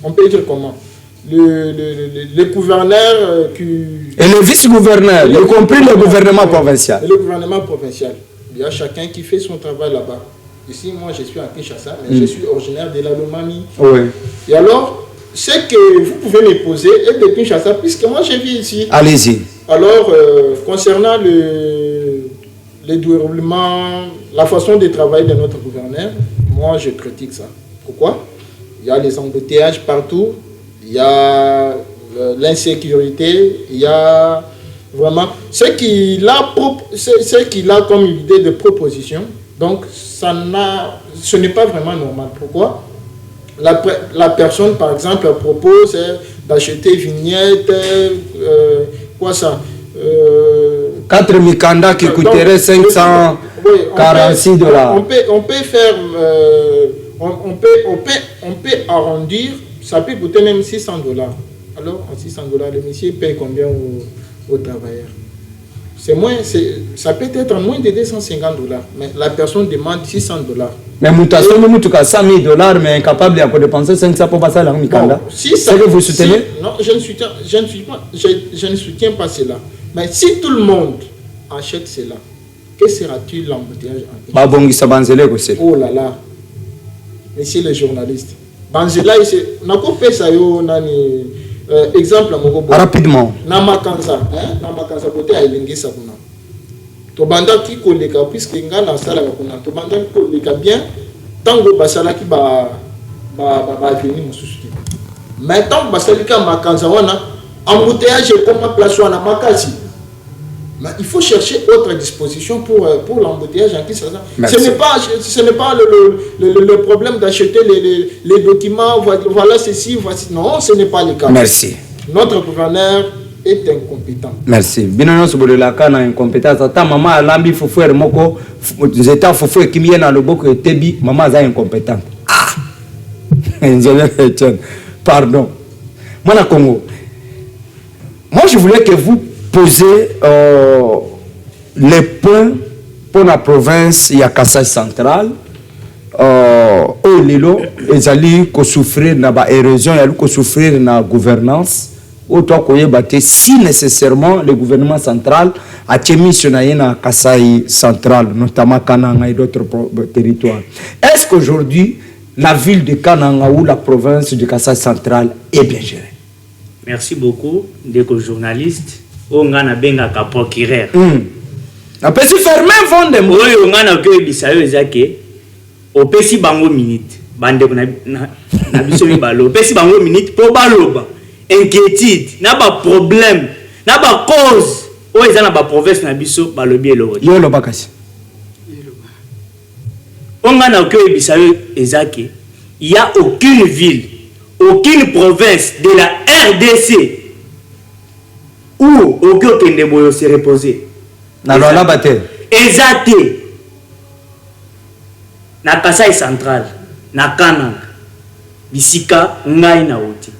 on peut dire comment, le gouverneur qui...
Et le vice-gouverneur, y compris le gouvernement provincial.
Et le gouvernement provincial. Il y a chacun qui fait son travail là-bas. Ici, moi, je suis à Kinshasa, mais je suis originaire de la Lomami.
Oui.
Et alors, ce que vous pouvez me poser est de Kinshasa, puisque moi, je vis ici.
Allez-y.
Alors, concernant le déroulement, la façon de travailler de notre gouverneur, moi, je critique ça. Pourquoi? Il y a les embouteillages partout. Il y a l'insécurité, il y a vraiment ce qu'il a comme idée de proposition. Donc, ce n'est pas vraiment normal. Pourquoi? La personne, par exemple, propose d'acheter vignette, quoi ça
4 mikanda qui coûterait 546 dollars.
On peut faire, on peut arrondir, ça peut coûter même 600 dollars. Alors, en 600 dollars, le monsieur paye combien aux travailleurs? Ça peut être moins de 250 dollars, mais la personne demande 600 dollars. Mais
mutation, nous avons 100 000 dollars, mais incapable de dépenser 500 pour passer à la mikanda.
Si c'est que vous soutenez? Non, je ne soutiens pas cela. Mais si tout le monde achète cela, que sera-t-il l'embouteillage en Oh là là, monsieur le journaliste. Banzela, exemple
rapidement.
Namakanza côté ailingisa kuna. Tobanda ki koleka puisque ngana sala kuna. Tobanda ki koleka bien tango basala ki ba venir mususu. Maintenant basala ka makanza wana embouteillage comme place wana makasi. Mais il faut chercher autre disposition pour l'embouteillage en Kinshasa. Ce n'est pas le problème d'acheter les documents, voilà ceci, voici. Non, ce n'est pas le cas.
Merci.
Notre gouverneur est incompétent.
Merci. Binono sobolelaka na incompétence. Ata maman alambi fofouer moko, zeta fofouer kimie na loboko tebi, maman za incompétente. Ah. Pardon. Moi na Congo. Moi je voulais que vous poser les points pour la province ya Kasai central au lilo ezali ko souffrir na ba érosion ya ko souffrir na gouvernance auto ko yebate si nécessairement le gouvernement central a missionné na Kasai central notamment Kananga et d'autres territoires. Est-ce qu'aujourd'hui la ville de Kananga ou la province de Kasai central est bien gérée?
Merci beaucoup des journalistes. On a benga ka procureur.
Apesi fermer vendre mo.
Oyo ngana ko bisayo ezake. Opesi bango minute. Bande na biso mi balo. Opesi bango minute po baloba. Inquiétude, na ba problème, na ba cause. O ezana ba province na biso balobi elo.
Yo lo bakasi.
On ngana ko bisayo ezake. Il y a aucune ville, aucune province de la RDC où aucun Kendeboyo se reposer.
Na lola bate.
Exacté. Na Kasai central, na Kananga, bisika ngai na oti.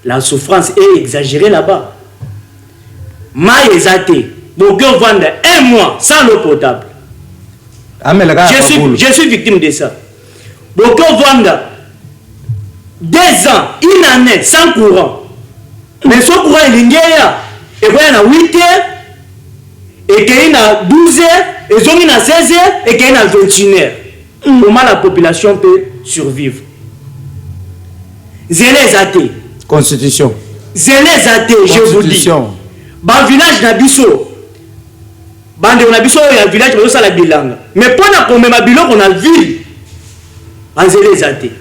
La souffrance est exagérée là-bas. Ma exacté. Aucun vendre 1 mois sans l'eau potable. Je suis victime de ça. Aucun vendre 2 ans, 1 année sans courant. Mais ce courant il y a et il y a 8 heures et qu'il y a 12 heures et il y a 16 heures et qu'il y a 21 heures. Comment la population peut survivre? Zélé athées.
Constitution.
Zélé athées, je vous dis. Dans village d'Abisso, dans le village de la Bilanga. Mais pendant qu'on met ma bilan, on a le ville. En zélé athées.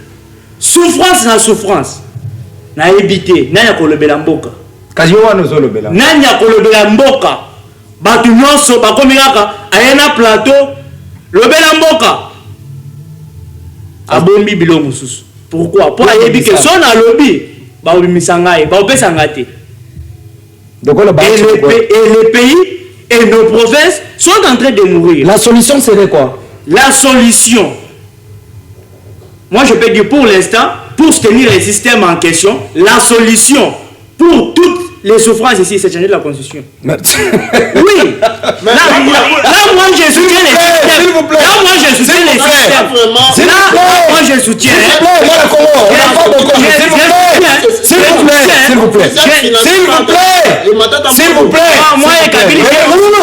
Souffrance na souffrance. Na éviter, na ya kolobela mboka.
Kazi wa no zolobela.
Na ya kolobela mboka. Batu nyonso bakomikaka ayena plateau lobela mboka. Abombi bilo mususu. Pourquoi? Pour ayebi que son na lobby ba obimisa ngai, ba opesa ngate.
Donc le
pays et nos provinces sont en train de mourir.
La solution serait quoi?
La solution, moi je peux dire pour l'instant, pour soutenir le système en question, la solution pour toutes les souffrances ici, c'est changer la constitution. Oui. Là, moi je soutiens les systèmes.
S'il vous plaît.
Là, moi je soutiens les systèmes. Là, moi je soutiens.
S'il vous plaît. S'il vous plaît. S'il vous plaît.
Moi et Kabila,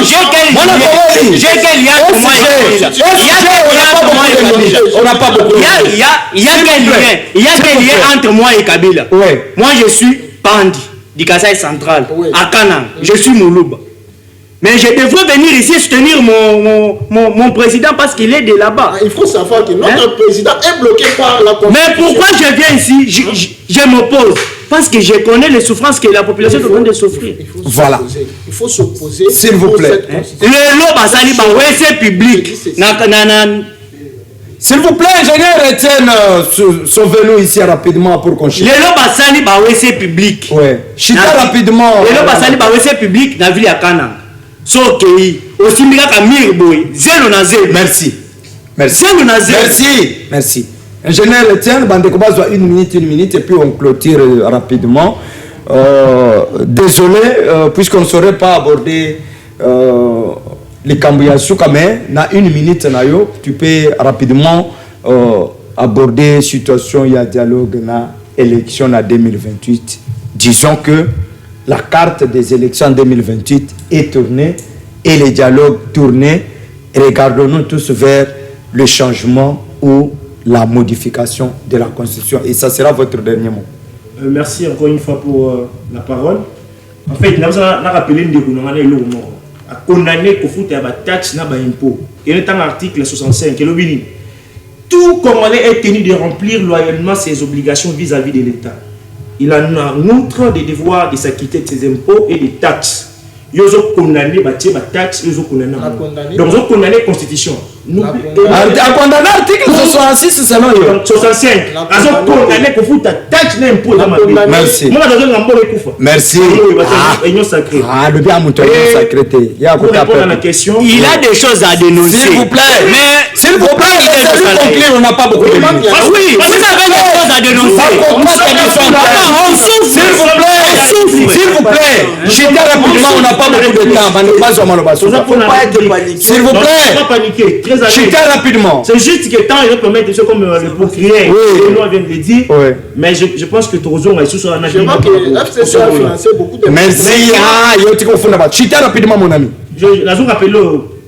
j'ai quel lien pour moi et Kabila.
On n'a pas beaucoup.
Il y a quel lien entre moi et Kabila. Moi je suis Pandi du Kasai central, à Kanang. Je suis Moulouba. Mais je devrais venir ici soutenir mon président parce qu'il est de là-bas.
Il faut savoir que notre président est bloqué par la Constitution.
Mais pourquoi je viens ici? Je m'oppose. Parce que je connais les souffrances que la population est en train de souffrir.
Voilà.
Il faut s'opposer.
S'il vous plaît.
Le lot basali ba WC public.
S'il vous plaît, ingénieur Etienne, sauvez-nous ici rapidement pour qu'on chite.
Le lot basali ba WC public.
Ouais. Chite rapidement.
Le lot basali ba WC public na ville ya Kana. So kei aussi mika ka mir boy. Zelo na zelo.
Merci. Merci.
Zelo na zelo.
Merci. Merci. Ingénieur Etienne, Bandeko Bazwa, une minute, et puis on clôture rapidement. Désolé, puisqu'on ne saurait pas aborder les Kambouyassouka, mais dans une minute, tu peux rapidement aborder la situation, il y a dialogue, na élection en 2028. Disons que la carte des élections en 2028 est tournée et les dialogues tournés. Regardons-nous tous vers le changement ou la modification de la Constitution. Et ça sera votre dernier mot.
Merci encore une fois pour la parole. En fait, nous avons rappelé que nous avons condamné que vous avez taxe na impôt. Il est en article 65. Tout Congolais est tenu de remplir loyalement ses obligations vis-à-vis de l'État. Il en a outre des devoirs de s'acquitter de ses impôts et des taxes. Ils ont condamné les taxes, ils ont condamné. Donc, ils ont condamné la Constitution. Nous avons
condamné l'article 66, c'est non
65. Ils ont condamné que vous taxe l'impôt dans ma vie.
Merci.
Moi, je vais
merci.
Sacré.
Ah, le bien mouton sacré.
Pour répondre à la question,
il a des choses à dénoncer.
S'il vous plaît.
Mais
s'il vous plaît, laissez-nous conclure, on n'a pas beaucoup de minutes.
Oui, vous avez des choses à dénoncer.
S'il vous plaît, s'il vous plaît, j'étais rapidement, on n'a pas beaucoup de temps. S'il vous plaît, j'étais rapidement.
C'est juste que tant il permet des choses comme le procréer,
oui.
Nous vient de le dire, oui. Mais je pense que Tourzo a sous un
avis. FCC a financé beaucoup de.
Merci, ah, il y a un confond là-bas. J'étais rapidement, mon ami.
Je rappelle,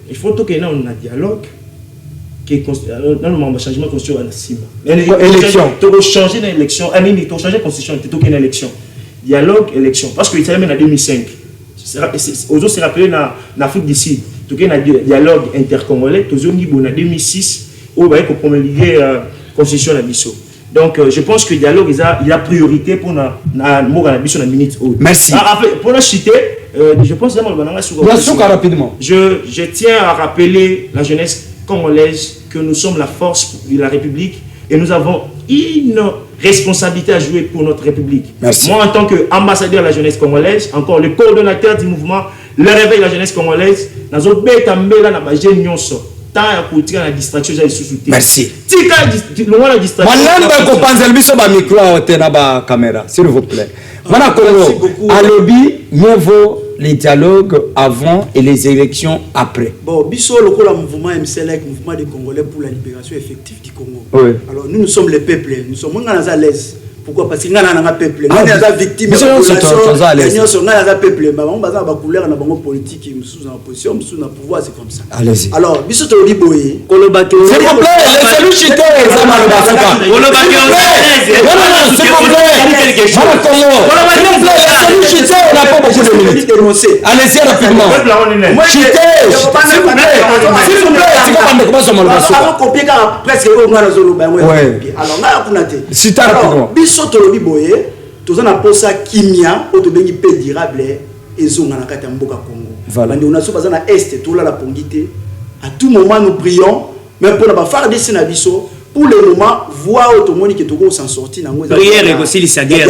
il faut qu'il y ait un dialogue. Qui est normalement changement de constitution à la CIMA.
Élection.
Tu dois changer d'élection. Tu dois changer de constitution. Tu dois une élection. Dialogue, élection. Parce qu'il s'est même en 2005. Aux autres, c'est rappelé dans l'Afrique du Sud. Tu dois un dialogue intercongolais. Tu dois en 2006 où il faut promulguer la constitution de la Bissau. Donc, je pense que le dialogue, il a priorité pour la Bissau dans la minute.
Merci.
Pour la citer, je pense que
rapidement.
Je tiens à rappeler la jeunesse congolaise que nous sommes la force de la République et nous avons une responsabilité à jouer pour notre République.
Merci.
Moi, en tant qu'ambassadeur de la jeunesse congolaise, encore le coordonnateur du mouvement Le Réveil de la jeunesse congolaise, nous avons la distraction.
Merci. S'il vous plaît. Mieux vaut les dialogues avant et les élections après.
Bon, Bisso, le mouvement MCLEC, mouvement des Congolais pour la libération effective du Congo.
Oui.
Alors nous sommes les peuples, nous sommes à l'aise. Pourquoi? Parce que nous sommes un peuple. Nous sommes victimes de la population. Nous sommes un peuple. Nous sommes un couleur, nous sommes politique, nous sommes en opposition, nous sommes en pouvoir, c'est comme ça.
Allez-y.
Alors, Bisso, tu dis boy.
S'il vous plaît, laissez-nous chiter. On n'a pas beaucoup de minutes. Allez-y rapidement.
Alors, biso tolobi boye, tozana posa kimia o to bengi pe durable ezonga na kati ya mboka Congo.
Voilà.
On a so bazana est tola la pongité. À tout moment nous prions, mais pour la faire des biso pour le moment voir automoni que togo s'en sortir nango.
Prière aussi les saguer.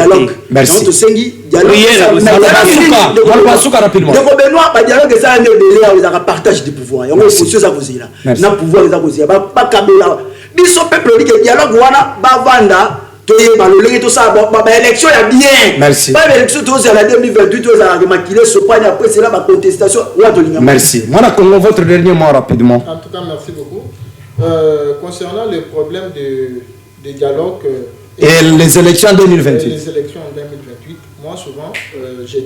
Merci. Sengi dialogue.
Prière aussi rapidement.
Donc Benoît ba dialogue ça ne délai ils ont partage du pouvoir. Yango opposition ça kozila. Na pouvoir ça kozila ba kabela. Biso peuple dit que dialogue wana ba vanda toyeba lolenge to ça ba élection ya bien.
Merci.
Ba élection to za la 2028 to za la maquiller ce point après c'est là ba contestation wa to linga.
Merci. Moi Congo votre dernier mot rapidement.
En tout cas merci beaucoup. Concernant le problème de dialogue
et les élections en 2028.
Les élections en 2028, moi souvent je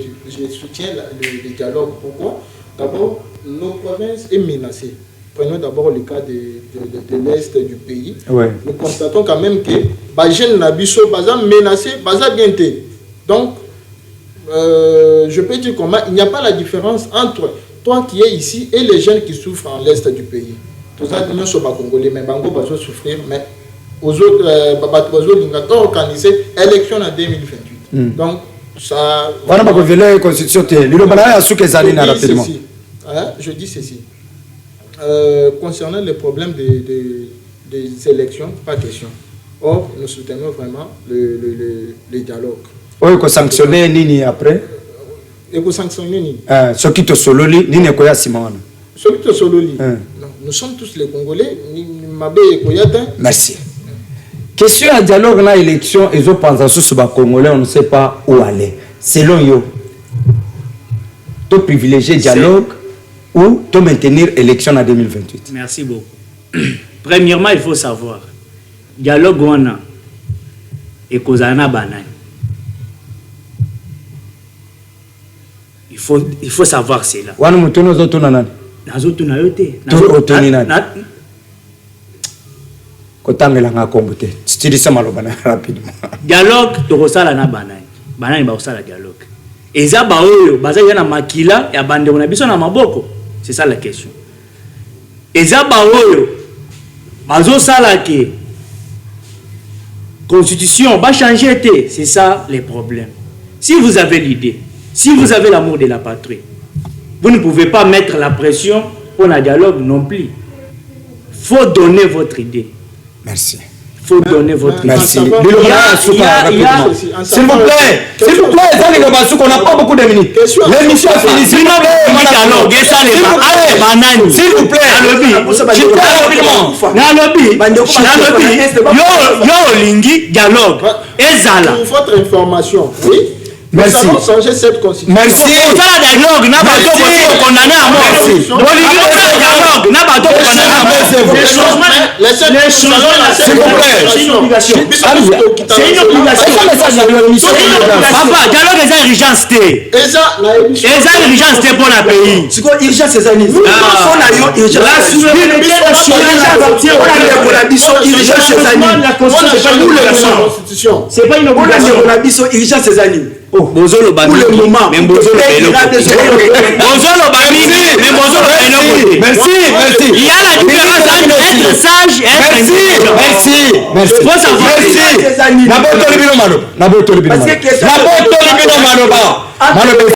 soutiens le dialogue. Pourquoi? D'abord, nos provinces est menacée. Prenons d'abord le cas de l'Est du pays.
Ouais.
Nous constatons quand même que les jeunes Nabiso sont menacés, sont bien. Donc, je peux dire comment il n'y a pas la différence entre toi qui es ici et les jeunes qui souffrent en l'Est du pays. Tout ça, nous sommes pas congolais, mais Bango va souffrir. Mais aux autres, ils ont organisé l'élection en 2028. Donc, ça...
Voilà, ma la constitution, rapidement.
Je dis ceci. Concernant les problèmes des élections, pas question. Or, nous soutenons vraiment le dialogue.
Oui, il faut sanctionner Nini après.
Et pour sanctionner Nini.
Ce qui te sololi, Nini Koya Simon.
Ce qui te sololi. Nous sommes tous les Congolais.
Merci. Question à dialogue dans l'élection, ils ont pensé sur les Congolais, on ne sait pas où aller. Selon eux, tu privilégier dialogue ou tu maintenir l'élection en 2028?
Merci beaucoup. Premièrement, il faut savoir, dialogue wana et kozana banane. Il faut savoir cela.
Wana mutono zoto na nani?
Nazoto na yote.
Nazoto ni nani? Kotangela nga kombote. Titirisa maloba na rapidement.
Dialogue tokosala na banane. Banane ba kosala dialogue. Eza ba oyo baza yana makila ya bande na biso na maboko. C'est ça la question. Eza ba oyo bazo sala ke constitution va changer, c'est ça les problèmes. Si vous avez l'idée, si vous avez l'amour de la patrie, vous ne pouvez pas mettre la pression pour un dialogue non plus. Il faut donner votre idée.
Merci.
Il faut donner votre idée.
Merci. S'il vous plaît, on n'a pas beaucoup de minutes. L'émission est finie. S'il vous plaît,
dialogue.
Pour votre information, oui.
Merci.
Nous allons changer cette constitution.
Merci.
C'est une obligation. Papa, dialogue est urgence. Urgence pour la pays.
C'est quoi urgence ces années?
C'est pas une obligation.
Urgence ces années.
Bozolo Bami,
pour le moment,
mais Bozolo Bami, mais Bozolo
Merci.
Il y a la différence entre être sage et être intelligent.
Merci.
Faut savoir.
Merci.